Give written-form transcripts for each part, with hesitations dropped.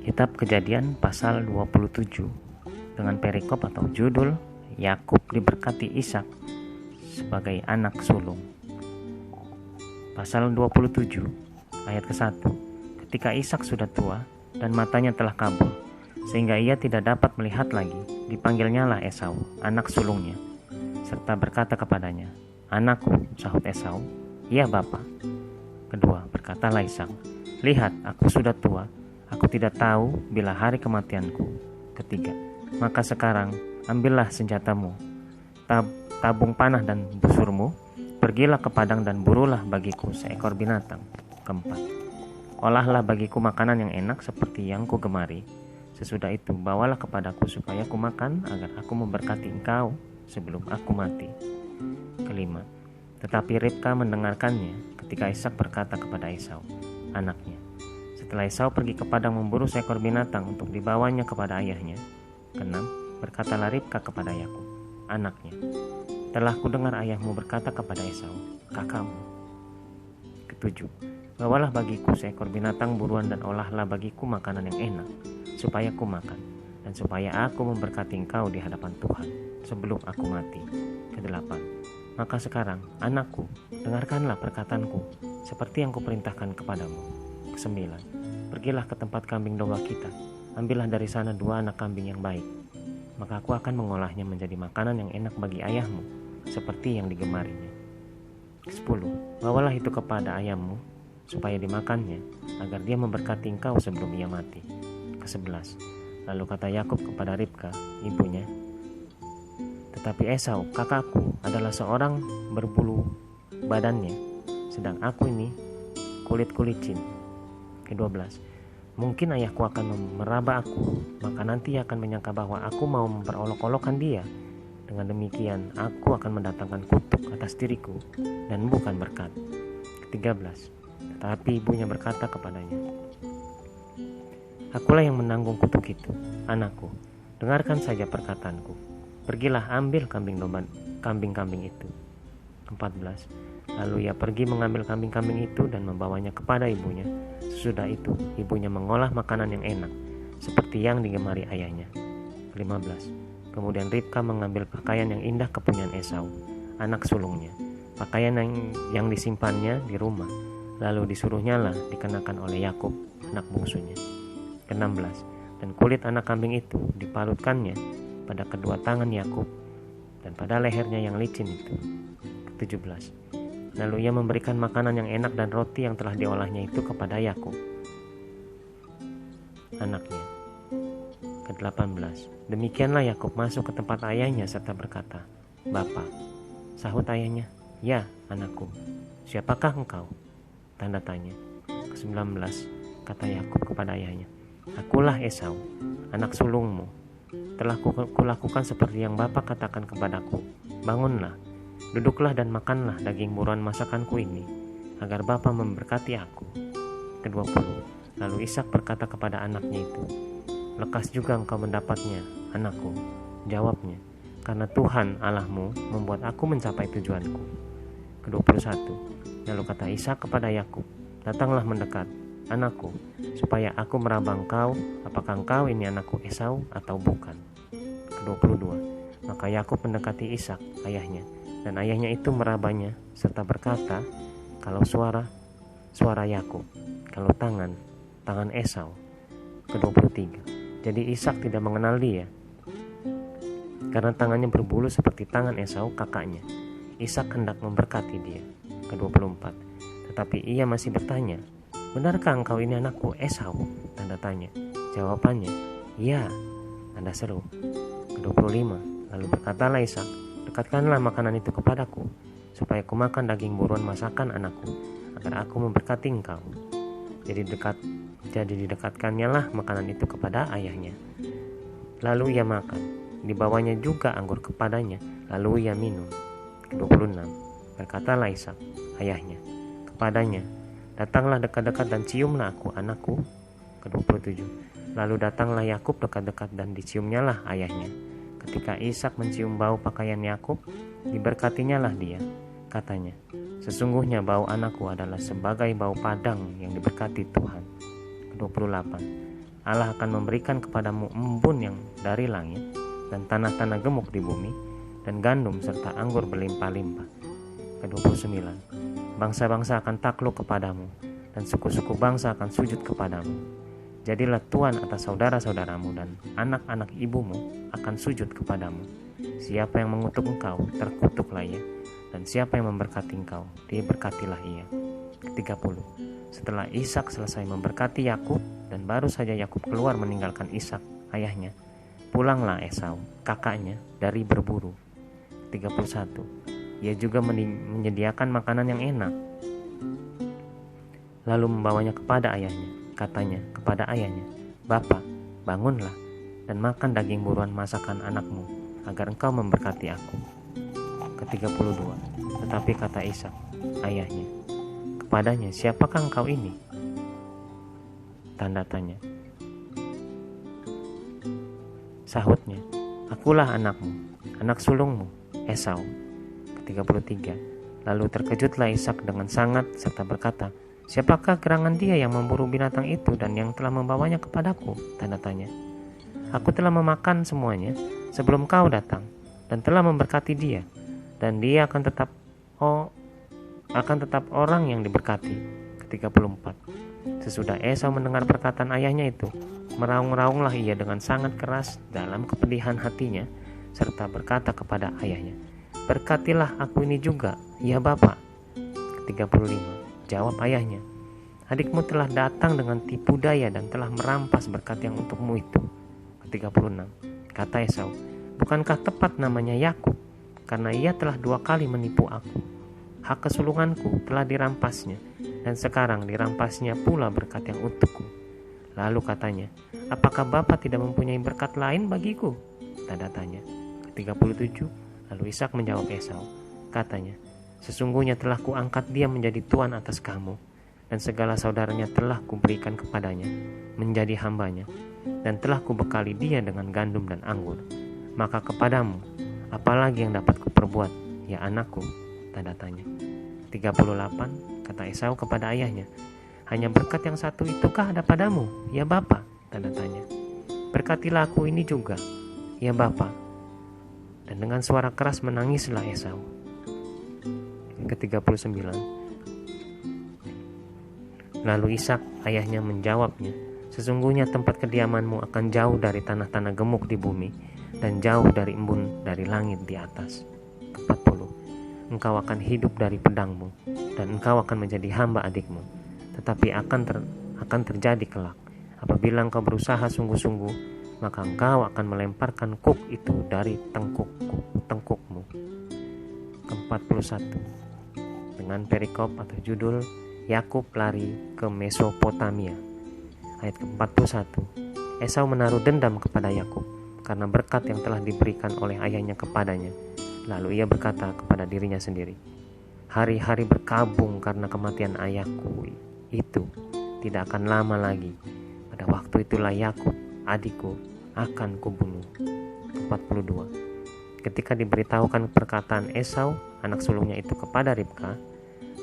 Kitab Kejadian pasal 27 dengan perikop atau judul Yakub diberkati Ishak sebagai anak sulung. Pasal 27 ayat ke-1. Ketika Ishak sudah tua dan matanya telah kabur sehingga ia tidak dapat melihat lagi, dipanggilnyalah Esau, anak sulungnya, serta berkata kepadanya, "Anakku," sahut Esau. "Iya, Bapa." Kedua, berkatalah Ishak, "Lihat, aku sudah tua, aku tidak tahu bila hari kematianku." Ketiga, maka sekarang ambillah senjatamu, tabung panah dan busurmu, pergilah ke padang dan burulah bagiku seekor binatang. Keempat, olahlah bagiku makanan yang enak seperti yang ku gemari. Sesudah itu bawalah kepadaku supaya ku makan, agar aku memberkati engkau sebelum aku mati. Kelima, tetapi Ribka mendengarkannya ketika Ishak berkata kepada Esau, anaknya. Setelah Esau pergi ke padang memburu seekor binatang untuk dibawanya kepada ayahnya. Keenam, berkatalah Ribka kepada Yakub, anaknya, telah kudengar ayahmu berkata kepada Esau, kakakmu. Ketujuh, bawalah bagiku seekor binatang buruan dan olahlah bagiku makanan yang enak, supaya ku makan, dan supaya aku memberkati engkau di hadapan Tuhan sebelum aku mati. Kedelapan, maka sekarang, anakku, dengarkanlah perkataanku, seperti yang kuperintahkan kepadamu. Kesembilan, pergilah ke tempat kambing domba kita, ambillah dari sana 2 anak kambing yang baik, maka aku akan mengolahnya menjadi makanan yang enak bagi ayahmu, seperti yang digemarinya. 10. Bawalah itu kepada ayahmu, supaya dimakannya, agar dia memberkati engkau sebelum ia mati. 11. Lalu kata Yakub kepada Ribka, ibunya, tetapi Esau, kakakku, adalah seorang berbulu badannya, sedang aku ini kulit-kulicin. Ke-12. Mungkin ayahku akan meraba aku, maka nanti akan menyangka bahwa aku mau memperolok-olokkan dia. Dengan demikian, aku akan mendatangkan kutuk atas diriku dan bukan berkat. Ke-13. Tetapi ibunya berkata kepadanya, akulah yang menanggung kutuk itu, anakku, dengarkan saja perkataanku. Pergilah ambil kambing-kambing itu. 14. Lalu ia pergi mengambil kambing-kambing itu dan membawanya kepada ibunya. Sesudah itu, ibunya mengolah makanan yang enak, seperti yang digemari ayahnya. 15. Kemudian Ribka mengambil pakaian yang indah kepunyaan Esau, anak sulungnya, pakaian yang disimpannya di rumah, lalu disuruhnyalah dikenakan oleh Yakub, anak bungsunya. Ke-16. Dan kulit anak kambing itu dipalutkannya pada kedua tangan Yakub dan pada lehernya yang licin itu. Ke-17. Lalu ia memberikan makanan yang enak dan roti yang telah diolahnya itu kepada Yakub, anaknya. Ke-18. Demikianlah Yakub masuk ke tempat ayahnya serta berkata, Bapa. Sahut ayahnya, ya, anakku. Siapakah engkau? Tanda tanya. Ke-19. Kata Yakub kepada ayahnya, akulah Esau, anak sulungmu. Telah kulakukan seperti yang Bapa katakan kepadaku. Bangunlah, duduklah dan makanlah daging buruan masakanku ini, agar Bapa memberkati aku. Ke-20. Lalu Ishak berkata kepada anaknya itu, lekas juga engkau mendapatnya, anakku. Jawabnya, karena Tuhan Allahmu membuat aku mencapai tujuanku. Ke-21. Lalu kata Ishak kepada Yakub, datanglah mendekat, anakku, supaya aku meraba engkau, apakah engkau ini anakku Esau atau bukan. Ke-22. Maka Yakub mendekati Ishak, ayahnya, dan ayahnya itu merabanya, serta berkata, kalau suara Yakub, kalau tangan Esau. Ke-23. Jadi Ishak tidak mengenal dia, karena tangannya berbulu seperti tangan Esau kakaknya. Ishak hendak memberkati dia. Ke-24. Tetapi ia masih bertanya, benarkah engkau ini anakku Esau? Tanda tanya. Jawabannya, ya, tanda seru. Ke-25. Lalu berkatalah Ishak, dekatkanlah makanan itu kepadaku, supaya ku makan daging buruan masakan anakku, agar aku memberkati engkau. Jadi didekatkannya lah makanan itu kepada ayahnya. Lalu ia makan, dibawanya juga anggur kepadanya, lalu ia minum. Ke-26. Berkatalah Ishak, ayahnya, kepadanya, datanglah dekat-dekat dan ciumlah aku, anakku. Ke-27. Lalu datanglah Yakub dekat-dekat dan diciumnyalah ayahnya. Ketika Ishak mencium bau pakaian Yakub, diberkatinyalah dia. Katanya, sesungguhnya bau anakku adalah sebagai bau padang yang diberkati Tuhan. Ke-28. Allah akan memberikan kepadamu embun yang dari langit, dan tanah-tanah gemuk di bumi, dan gandum serta anggur berlimpah-limpah. Ke-29, bangsa-bangsa akan takluk kepadamu, dan suku-suku bangsa akan sujud kepadamu. Jadilah tuan atas saudara-saudaramu, dan anak-anak ibumu akan sujud kepadamu. Siapa yang mengutuk engkau, terkutuklah ia, dan siapa yang memberkati engkau, diberkatilah ia. Ke-30, setelah Ishak selesai memberkati Yakub, dan baru saja Yakub keluar meninggalkan Ishak ayahnya, pulanglah Esau kakaknya dari berburu. 31, ia juga menyediakan makanan yang enak, lalu membawanya kepada ayahnya. Katanya kepada ayahnya, "Bapa, bangunlah dan makan daging buruan masakan anakmu, agar engkau memberkati aku." Ke-32, tetapi kata Ishak ayahnya kepadanya, "Siapakah engkau ini?" Tanda tanya. Sahutnya, "Akulah anakmu, anak sulungmu, Esau." Ke-33, lalu terkejutlah Ishak dengan sangat serta berkata, "Siapakah gerangan dia yang memburu binatang itu dan yang telah membawanya kepadaku?" Tanda tanya. "Aku telah memakan semuanya sebelum kau datang, dan telah memberkati dia, dan dia akan tetap orang yang diberkati." Ke-34, sesudah Esau mendengar perkataan ayahnya itu, meraung-raunglah ia dengan sangat keras dalam kepedihan hatinya, serta berkata kepada ayahnya, "Berkatilah aku ini juga, ya Bapa." Ke-35, jawab ayahnya, "Adikmu telah datang dengan tipu daya dan telah merampas berkat yang untukmu itu." Ke-36, kata Esau, "Bukankah tepat namanya Yakub? Karena ia telah 2 kali menipu aku. Hak kesulunganku telah dirampasnya, dan sekarang dirampasnya pula berkat yang untukku." Lalu katanya, "Apakah Bapa tidak mempunyai berkat lain bagiku?" Tanda tanya. Ke-37, lalu Ishak menjawab Esau, katanya, "Sesungguhnya telah kuangkat dia menjadi tuan atas kamu, dan segala saudaranya telah kuberikan kepadanya menjadi hambanya, dan telah kubekali dia dengan gandum dan anggur. Maka kepadamu, apalagi yang dapat kuperbuat, ya anakku?" Tanda tanya. 38, kata Esau kepada ayahnya, "Hanya berkat yang satu itukah ada padamu, ya Bapa?" Tanda tanya. "Berkatilah aku ini juga, ya Bapa." Dan dengan suara keras menangislah Esau. Ke-39, lalu Ishak ayahnya menjawabnya, "Sesungguhnya tempat kediamanmu akan jauh dari tanah-tanah gemuk di bumi, dan jauh dari embun dari langit di atas." Ke-40, engkau akan hidup dari pedangmu, dan engkau akan menjadi hamba adikmu. Tetapi akan terjadi kelak, apabila engkau berusaha sungguh-sungguh, maka engkau akan melemparkan kuk itu dari tengkukmu. Ke-41, dengan perikop atau judul Yakub lari ke Mesopotamia. Ayat ke-41, Esau menaruh dendam kepada Yakub karena berkat yang telah diberikan oleh ayahnya kepadanya. Lalu ia berkata kepada dirinya sendiri, "Hari-hari berkabung karena kematian ayahku itu tidak akan lama lagi. Pada waktu itulah Yakub, adikku, akan kubunuh." 42, ketika diberitahukan perkataan Esau, anak sulungnya itu kepada Ribka,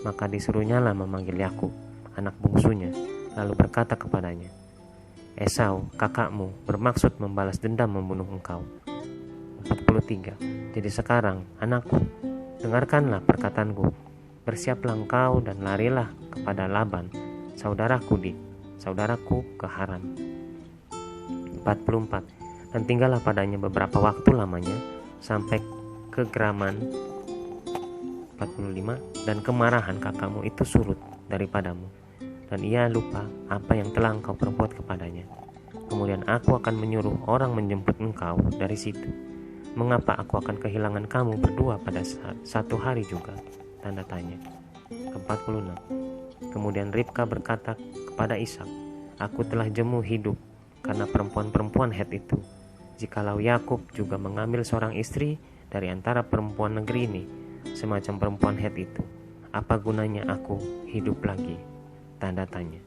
maka disuruhnyalah memanggil Yakub, anak bungsunya, lalu berkata kepadanya, "Esau, kakakmu, bermaksud membalas dendam membunuh engkau." 43, jadi sekarang, anakku, dengarkanlah perkataanku. Bersiaplah engkau dan larilah kepada Laban, saudaraku ke Haran. 44, dan tinggallah padanya beberapa waktu lamanya, sampai kegeraman. 45, dan kemarahan kakakmu itu surut daripadamu, dan ia lupa apa yang telah engkau perbuat kepadanya. Kemudian aku akan menyuruh orang menjemput engkau dari situ. Mengapa aku akan kehilangan kamu berdua pada satu hari juga? Tanda tanya. Ke-46, kemudian Ribka berkata kepada Ishak, "Aku telah jemu hidup karena perempuan-perempuan Het itu. Jikalau Yakub juga mengambil seorang istri dari antara perempuan negeri ini, semacam perempuan Het itu, apa gunanya aku hidup lagi?" Tanda tanya.